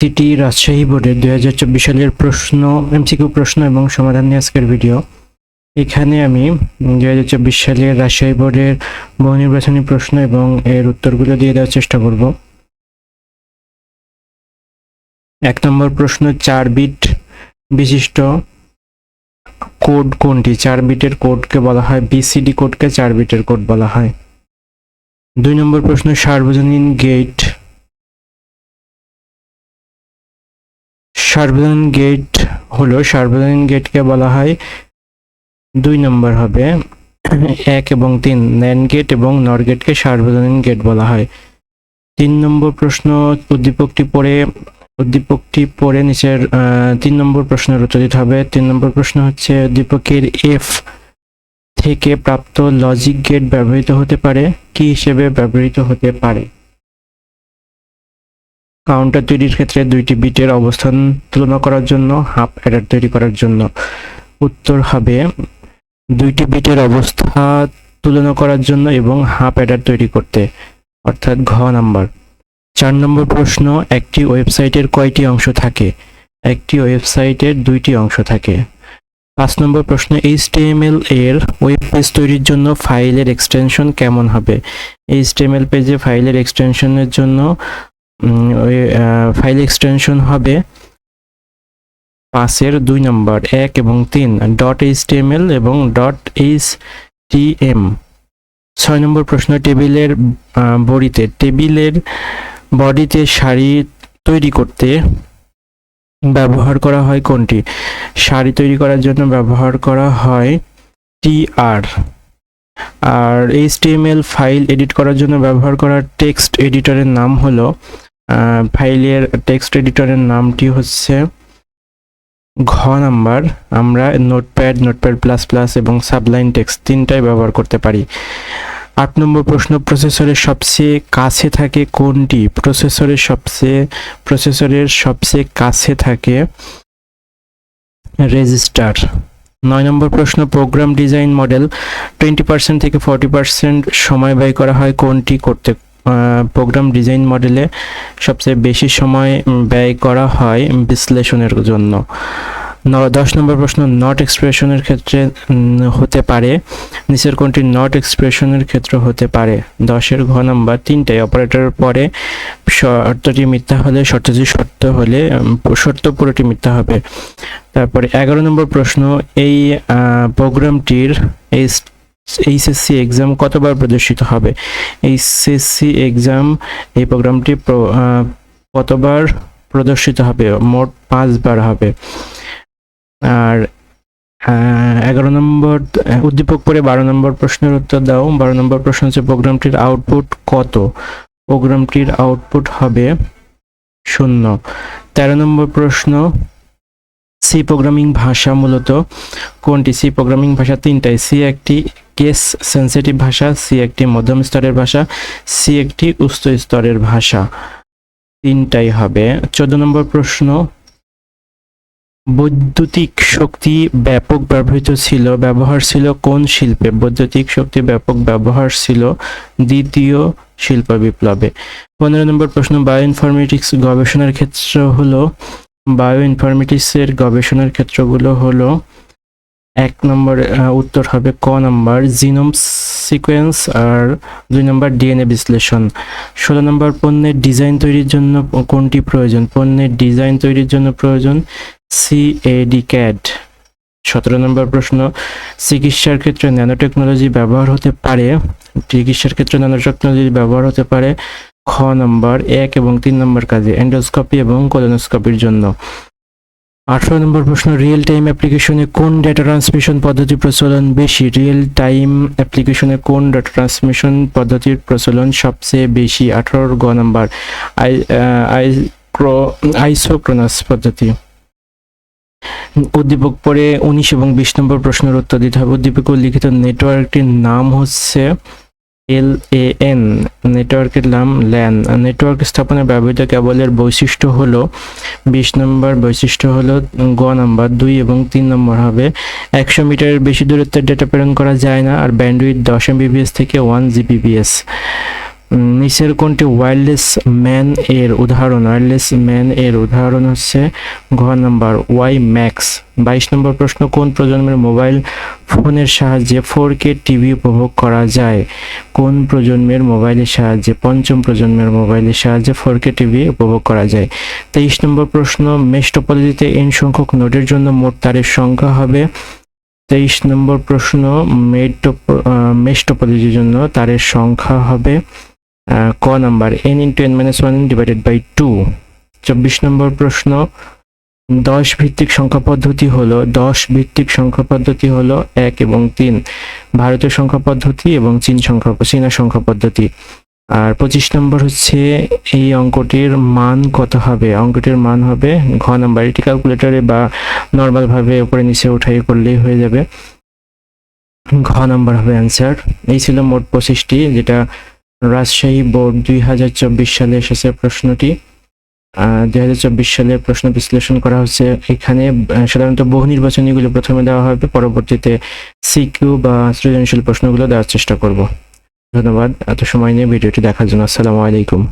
City Rajshahi বোর্ডের 2024 সালের প্রশ্ন এমসিকিউ প্রশ্ন এবং সমাধান নিয়ে আজকের ভিডিও। এখানে আমি 2024 সালের রাজশাহী বোর্ডের বহু নির্বাচনী প্রশ্ন এবং এর উত্তরগুলো দিয়ে দেওয়ার চেষ্টা করব। 1 নম্বর প্রশ্ন, 4 বিট বিশিষ্ট কোড কোনটি? 4 বিটের কোডকে বলা হয় বিসিডি কোডকে 4 বিটের কোড বলা হয়। 2 নম্বর প্রশ্ন, সার্বজনীন গেটকে বলা হয় 2 নম্বর হবে 1 এবং 3। ন্যান্ড গেট এবং নর গেটকে সার্বজনীন গেট বলা হয়। 3 নম্বর প্রশ্ন, উদ্দীপকটি পড়ে নিচের 3 নম্বর প্রশ্নের উত্তর দিতে হবে। 3 নম্বর প্রশ্ন হচ্ছে, উদ্দীপকের এফ থেকে প্রাপ্ত লজিক গেট ব্যবহৃত হতে পারে কি হিসেবে ব্যবহৃত হতে পারে? কাউন্টার তৈরির ক্ষেত্রে 2টি বিটের অবস্থান তুলনা করার জন্য, হাফ অ্যাডার তৈরি করার জন্য। উত্তর হবে 2টি বিটের অবস্থা তুলনা করার জন্য এবং হাফ অ্যাডার তৈরি করতে, অর্থাৎ ঘ নাম্বার। 4 নম্বর প্রশ্ন, একটি ওয়েবসাইটের কয়টি অংশ থাকে? একটি ওয়েবসাইটের 2টি অংশ থাকে। 5 নম্বর প্রশ্ন, HTML এর ওয়েব পেজ তৈরির জন্য ফাইলের এক্সটেনশন কেমন হবে? HTML পেজে ফাইলের এক্সটেনশনের জন্য ফাইল এক্সটেনশন হবে 5-এর 2 নম্বর, 1 এবং 3, .html এবং .htm। 6 নম্বর প্রশ্ন, টেবিলের বডিতে সারি তৈরি করতে ব্যবহার করা হয় কোনটি? সারি তৈরি করার জন্য ব্যবহার করা হয় tr। আর HTML ফাইল এডিট করার জন্য ব্যবহার করা টেক্সট এডিটরের নাম হলো, ফাইলের টেক্সট এডিটরের নামটি হচ্ছে ঘ নাম্বার। আমরা নোটপ্যাড প্লাস প্লাস এবং সাবলাইন টেক্সট 3টাই ব্যবহার করতে পারি। 8 নম্বর প্রশ্ন, প্রসেসরের সবচেয়ে কাছে থাকে কোনটি? প্রসেসরের সবচেয়ে কাছে থাকে রেজিস্টার। 9 নম্বর প্রশ্ন, প্রোগ্রাম ডিজাইন মডেল 20% থেকে 40% সময় ব্যয় করা হয় কোনটি করতে? প্রোগ্রাম ডিজাইন মডেলে সবচেয়ে বেশি সময় ব্যয় করা হয় বিশ্লেষণের জন্য। 10 নম্বর প্রশ্ন, নট এক্সপ্রেশনের ক্ষেত্রে হতে পারে নিচের কোনটি নট এক্সপ্রেশনের ক্ষেত্র হতে পারে? 10-এর ঘ নাম্বার। 3টাই অপারেটরের পরে শর্তটি মিথ্যা হলে, শর্তটি সত্য হলে শর্ত পুরোটি মিথ্যা হবে। তারপরে 11 নম্বর প্রশ্ন, এই প্রোগ্রামটির এইচএসসি এক্সাম কতবার প্রদর্শিত হবে? এইচএসসি এক্সাম এই প্রোগ্রামটি কতবার প্রদর্শিত হবে? মোট 5 বার হবে। আর 11 নম্বর উদ্দীপক পড়ে 12 নম্বর প্রশ্নের উত্তর দাও। 12 নম্বর প্রশ্ন হচ্ছে, প্রোগ্রামটির আউটপুট কত? প্রোগ্রামটির আউটপুট হবে 0। 13 নম্বর প্রশ্ন, সি প্রোগ্রামিং ভাষা মূলত কোনটি? সি প্রোগ্রামিং ভাষা 3টাই। সি একটি কেস সেন্সিটিভ ভাষা, সি একটি মধ্যম স্তরের ভাষা, সি একটি উচ্চ স্তরের ভাষা। 3টাই হবে। 14 নম্বর প্রশ্ন, বৈদ্যুতিক শক্তি ব্যাপক ব্যবহার ছিল কোন শিল্পে? বৈদ্যুতিক শক্তি ব্যাপক ব্যবহার ছিল দ্বিতীয় শিল্প বিপ্লবে। 15 নম্বর প্রশ্ন, বায়োইনফরমেটিক্স গবেষণার ক্ষেত্র হলো, বায়োইনফরমেটিক্সের গবেষণার ক্ষেত্রগুলো হলো 1 নম্বর উত্তর হবে ক নাম্বার জিনোম সিকোয়েন্স, আর 2 নম্বর ডিএনএ বিশ্লেষণ। 16 নম্বর, পণ্যের ডিজাইন তৈরির জন্য কোনটি প্রয়োজন? পণ্যের ডিজাইন তৈরির জন্য প্রয়োজন CAD/CAD। 17 নম্বর প্রশ্ন, চিকিৎসার ক্ষেত্রে ন্যানোটেকনোলজি ব্যবহার হতে পারে খ নম্বর 1 এবং 3 নম্বর কাজে, এন্ডোস্কোপি এবং কোলোনোস্কোপির জন্য। 18 নম্বর প্রশ্ন, রিয়েল টাইম অ্যাপ্লিকেশনে কোন ডেটা ট্রান্সমিশন পদ্ধতি প্রচলন বেশি? রিয়েল টাইম অ্যাপ্লিকেশনে কোন ডেটা ট্রান্সমিশন পদ্ধতির প্রচলন সবচেয়ে বেশি? 18 গ নাম্বার আইসোক্রোনাস পদ্ধতি। উদ্দীপক পড়ে 19 এবং 20 নম্বর প্রশ্নের উত্তর দিতে হবে। উদ্দীপক উল্লিখিত নেটওয়ার্কটির নাম হচ্ছে LAN, নেটওয়ার্কের নাম LAN। নেটওয়ার্ক স্থাপনে ব্যবহৃত কেবলের বৈশিষ্ট্য হলো, 20 নম্বর বৈশিষ্ট্য হলো গ নাম্বার 2 এবং 3 নম্বর হবে 100 মিটারের বেশি দূরত্বের ডেটা প্রেরণ করা যায় না, আর ব্যান্ডউইথ 10 Mbps থেকে 1 Gbps। নিচের কোনটি ওয়্যারলেস ম্যান এর উদাহরণ হচ্ছে ঘ নাম্বার ওয়াই ম্যাক্স। 22 নম্বর প্রশ্ন, কোন প্রজন্মের মোবাইল ফোনের সাহায্যে 4K টিভি উপভোগ করা যায়? কোন প্রজন্মের মোবাইলের সাহায্যে, পঞ্চম প্রজন্মের মোবাইলের সাহায্যে 4K টিভি উপভোগ করা যায়। 23 নম্বর প্রশ্ন, মেশ টপোলজিতে n সংখ্যক নোডের জন্য মোট তারের সংখ্যা হবে। 23 নম্বর প্রশ্ন, মেশ টপোলজির জন্য তারের সংখ্যা হবে ক number n × n-1 divided by 2। 24 নম্বর প্রশ্ন, 10 ভিত্তিক সংখ্যা পদ্ধতি হলো 1 এবং 3, ভারতীয় সংখ্যা পদ্ধতি এবং চীনা সংখ্যা পদ্ধতি। আর 25 নম্বর হচ্ছে এই অঙ্কটির মান কত হবে? অঙ্কটির মান হবে ঘ নাম্বার, এটি ক্যালকুলেটরে বা নর্মাল ভাবে উপরে নিচে উঠাই করলেই হয়ে যাবে। ঘ নাম্বার হবে অ্যান্সার। এই ছিল মোট 25টি, যেটা রাজশাহী বোর্ড 2024 সালে এসেছে প্রশ্নটি। 2024 সালে প্রশ্ন বিশ্লেষণ করা হচ্ছে। এখানে সাধারণত বহু নির্বাচনীগুলো প্রথমে দেওয়া হবে, পরবর্তীতে সিকিউ বা সৃজনশীল প্রশ্নগুলো দেওয়ার চেষ্টা করব। ধন্যবাদ এত সময় নিয়ে ভিডিওটি দেখার জন্য। আসসালামু আলাইকুম।